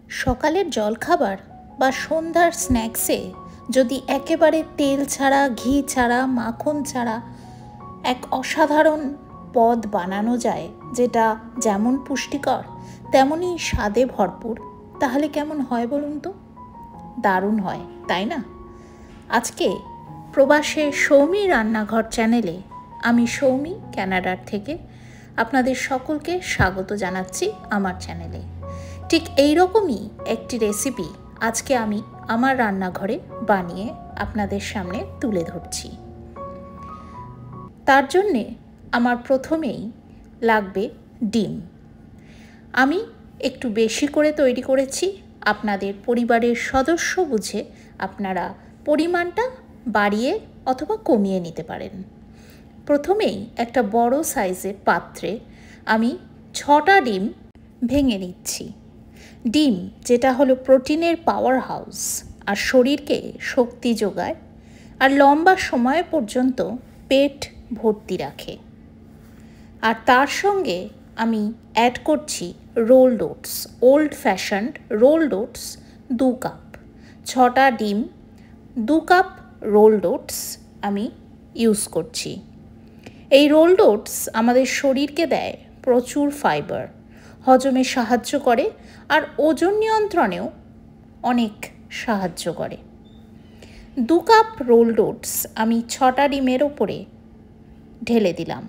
সকালের জলখাবার বা সন্ধ্যার স্ন্যাক্সে যদি একেবারে তেল ছাড়া, ঘি ছাড়া, মাখন ছাড়া এক অসাধারণ পদ বানানো যায়, যেটা যেমন পুষ্টিকর তেমনই স্বাদে ভরপুর, তাহলে কেমন হয় বলুন তো? দারুণ হয়, তাই না? আজকে প্রবাসে সৌমি রান্নাঘর চ্যানেলে আমি সৌমি কানাডার থেকে আপনাদের সকলকে স্বাগত জানাচ্ছি আমার চ্যানেলে। ঠিক এইরকমই একটি রেসিপি আজকে আমি আমার রান্নাঘরে বানিয়ে আপনাদের সামনে তুলে ধরছি। তার জন্যে আমার প্রথমেই লাগবে ডিম। আমি একটু বেশি করে তৈরি করেছি, আপনাদের পরিবারের সদস্য বুঝে আপনারা পরিমাণটা বাড়িয়ে অথবা কমিয়ে নিতে পারেন। প্রথমেই একটা বড় সাইজের পাত্রে আমি 6টা ডিম ভেঙে নিচ্ছি। ডিম যেটা হলো প্রোটিনের পাওয়ার হাউস, আর শরীরকে শক্তি যোগায়, আর লম্বা সময় পর্যন্ত পেট ভর্তি রাখে। আর তার সঙ্গে আমি অ্যাড করছি rolled oats, old fashioned rolled oats 2 cup. 6টা ডিম, 2 কাপ রোলড ওটস আমি ইউজ করছি। এই রোলড ওটস আমাদের শরীরকে দেয় প্রচুর ফাইবার, হজমে সাহায্য করে, আর ওজন নিয়ন্ত্রণেও অনেক সাহায্য করে। 2 কাপ রোলড ওটস আমি 6টা ডিমের ওপরে ঢেলে দিলাম,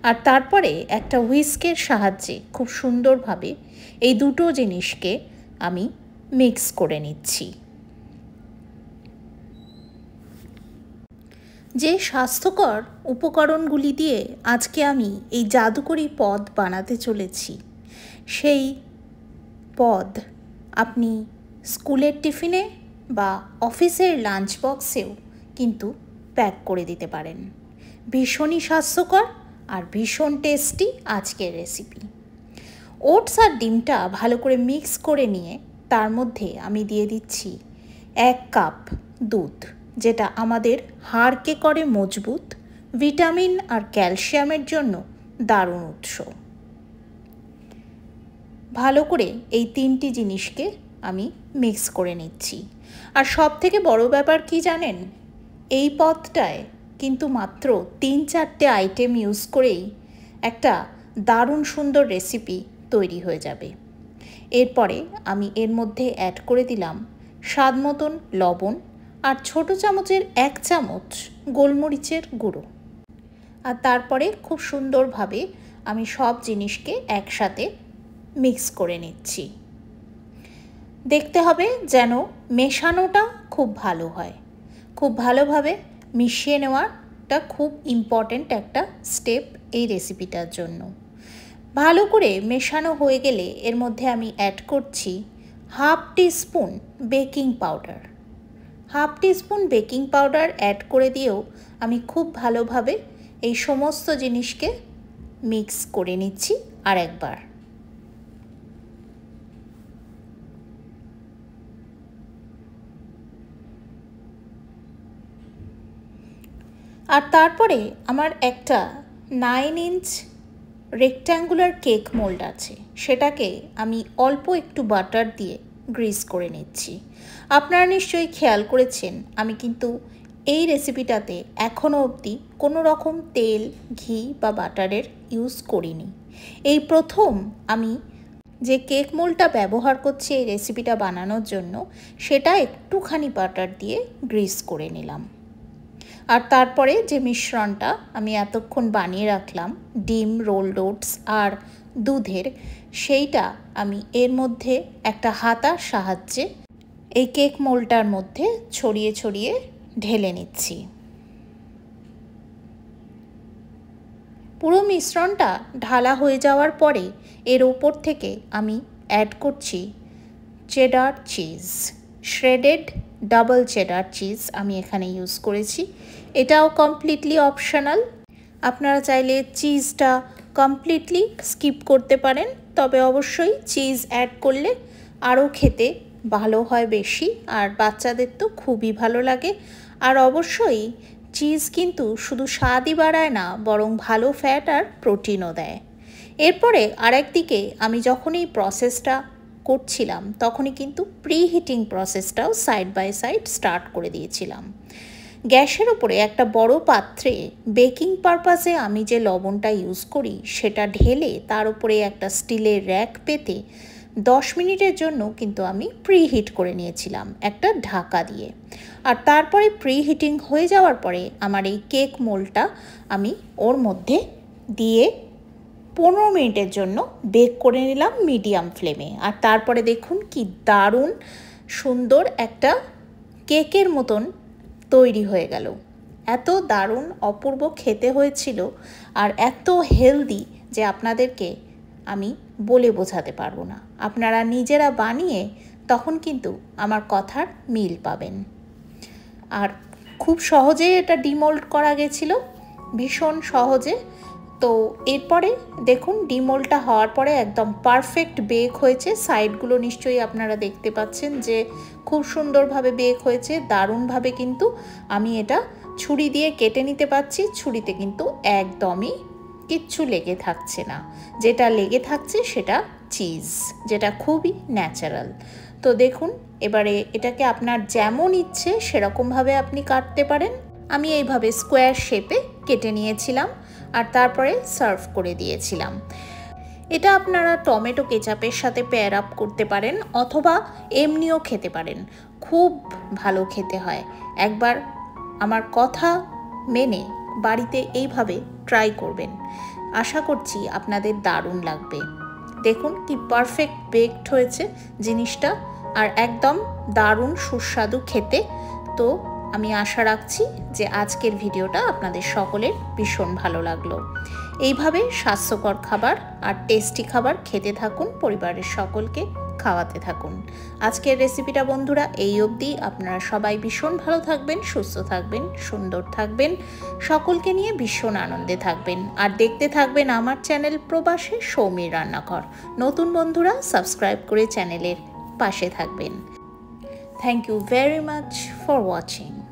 আর তারপরে একটা হুইস্কের সাহায্যে খুব সুন্দরভাবে এই দুটো জিনিসকে আমি মিক্স করে নিচ্ছি। যে স্বাস্থ্যকর উপকরণগুলি দিয়ে আজকে আমি এই জাদুকরি পদ বানাতে চলেছি, সেই পদ আপনি স্কুলের টিফিনে বা অফিসের লাঞ্চ বক্সেও কিন্তু প্যাক করে দিতে পারেন। ভীষণই স্বাস্থ্যকর আর ভীষণ টেস্টি আজকের রেসিপি। ওটস আর ডিমটা ভালো করে মিক্স করে নিয়ে তার মধ্যে আমি দিয়ে দিচ্ছি 1 কাপ দুধ, যেটা আমাদের হাড়কে করে মজবুত, ভিটামিন আর ক্যালসিয়ামের জন্য দারুণ উৎস। ভালো করে এই 3টি জিনিসকে আমি মিক্স করে নিচ্ছি। আর সব থেকে বড় ব্যাপার কি জানেন? এই পদটায় কিন্তু মাত্র 3-4টে আইটেম ইউজ করেই একটা দারুণ সুন্দর রেসিপি তৈরি হয়ে যাবে। এরপরে আমি এর মধ্যে অ্যাড করে দিলাম স্বাদ মতন লবণ আর ছোট চামচের 1 চামচ গোলমরিচের গুঁড়ো। আর তারপরে খুব সুন্দরভাবে আমি সব জিনিসকে একসাথে মিক্স করে নিচ্ছি। দেখতে হবে যেন মেশানোটা খুব ভালো হয়। খুব ভালোভাবে মিশিয়ে নেওয়াটা খুব ইম্পর্ট্যান্ট একটা স্টেপ এই রেসিপিটার জন্য। ভালো করে মেশানো হয়ে গেলে এর মধ্যে আমি অ্যাড করছি 1/2 teaspoon baking powder. 1/2 teaspoon baking powder add করে দিয়েও আমি খুব ভালোভাবে এই সমস্ত জিনিসকে মিক্স করে নিচ্ছি আর একবার। আর তারপরে আমার একটা 9 ইঞ্চ রেক্ট্যাঙ্গুলার কেক মোল্ড আছে, সেটাকে আমি অল্প একটু বাটার দিয়ে গ্রিস করে নিচ্ছি। আপনারা নিশ্চয়ই খেয়াল করেছেন আমি কিন্তু এই রেসিপিটাতে এখনও অবধি কোনো রকম তেল, ঘি বা বাটারের ইউজ করিনি। এই প্রথম আমি যে কেক মোল্ডটা ব্যবহার করছি এই রেসিপিটা বানানোর জন্য, সেটা একটুখানি বাটার দিয়ে গ্রিস করে নিলাম। আর তারপরে যে মিশ্রণটা আমি এতক্ষণ বানিয়ে রাখলাম ডিম, রোলড ওটস আর দুধের, সেইটা আমি এর মধ্যে একটা হাতার সাহায্যে এই কেক মোল্ডটার মধ্যে ছড়িয়ে ছড়িয়ে ঢেলে নিচ্ছি। পুরো মিশ্রণটা ঢালা হয়ে যাওয়ার পরে এর ওপর থেকে আমি অ্যাড করছি cheddar cheese, shredded double cheddar cheese আমি এখানে ইউজ করেছি। এটাও কমপ্লিটলি অপশনাল, আপনারা চাইলে চিজটা কমপ্লিটলি স্কিপ করতে পারেন, তবে অবশ্যই চিজ অ্যাড করলে আরও খেতে ভালো হয় বেশি, আর বাচ্চাদের তো খুবই ভালো লাগে। আর অবশ্যই চিজ কিন্তু শুধু স্বাদই বাড়ায় না, বরং ভালো ফ্যাট আর প্রোটিনও দেয়। এরপরে আরেকদিকে আমি যখন এই প্রসেসটা করছিলাম তখনই কিন্তু প্রি হিটিং প্রসেসটাও সাইড বাই সাইড স্টার্ট করে দিয়েছিলাম। গ্যাসের উপরে একটা বড় পাত্রে বেকিং পারপাসে আমি যে লবণটা ইউজ করি সেটা ঢেলে তার উপরে একটা স্টিলের র্যাক পেতে 10 মিনিটের জন্য কিন্তু আমি প্রি হিট করে নিয়েছিলাম একটা ঢাকা দিয়ে। আর তারপরে প্রি হিটিং হয়ে যাওয়ার পরে আমার এই কেক মোল্ডটা আমি ওর মধ্যে দিয়ে 15 মিনিটের জন্য বেক করে নিলাম মিডিয়াম ফ্লেমে। আর তারপরে দেখুন কি দারুণ সুন্দর একটা কেকের মতন তৈরি হয়ে গেল। এত দারুণ অপূর্ব খেতে হয়েছিল আর এত হেলদি যে আপনাদেরকে আমি বলে বোঝাতে পারবো না। আপনারা নিজেরা বানিয়ে তখন কিন্তু আমার কথার মিল পাবেন। আর খুব সহজে এটা ডিমোল্ড করা গেছিলো, ভীষণ সহজে। তো এরপরে দেখুন ডিমোল্ডটা হওয়ার পরে একদম পারফেক্ট বেক হয়েছে। সাইডগুলো নিশ্চয়ই আপনারা দেখতে পাচ্ছেন যে খুব সুন্দরভাবে বেক হয়েছে, দারুণভাবে। কিন্তু আমি এটা ছুরি দিয়ে কেটে নিতে পারছি, ছুরিতে কিন্তু একদমই কিচ্ছু লেগে থাকছে না। যেটা লেগে থাকছে সেটা চিজ, যেটা খুবই ন্যাচারাল। তো দেখুন এবারে এটাকে আপনার যেমন ইচ্ছে সেরকমভাবে আপনি কাটতে পারেন। আমি এইভাবে স্কোয়ার শেপে কেটে নিয়েছিলাম আর তারপরে সার্ভ করে দিয়েছিলাম। এটা আপনারা টমেটো কেচাপের সাথে পেয়ার আপ করতে পারেন অথবা এমনিও খেতে পারেন, খুব ভালো খেতে হয়। একবার আমার কথা মেনে বাড়িতে এইভাবে ট্রাই করবেন, আশা করছি আপনাদের দারুণ লাগবে। দেখুন কি পারফেক্ট বেকড হয়েছে জিনিসটা, আর একদম দারুণ সুস্বাদু খেতে। তো আমি আশা রাখছি যে আজকের ভিডিওটা আপনাদের সকলের ভীষণ ভালো লাগলো। এইভাবে স্বাস্থ্যকর খাবার আর টেস্টি খাবার খেতে থাকুন, পরিবারের সকলকে খাওয়াতে থাকুন। আজকের রেসিপিটা বন্ধুরা এই অবধি। আপনারা সবাই ভীষণ ভালো থাকবেন, সুস্থ থাকবেন, সুন্দর থাকবেন, সকলকে নিয়ে ভীষণ আনন্দে থাকবেন। আর দেখতে থাকবেন আমার চ্যানেল প্রবাসী সৌমির রান্নাঘর। নতুন বন্ধুরা সাবস্ক্রাইব করে চ্যানেলের পাশে থাকবেন। Thank you very much for watching.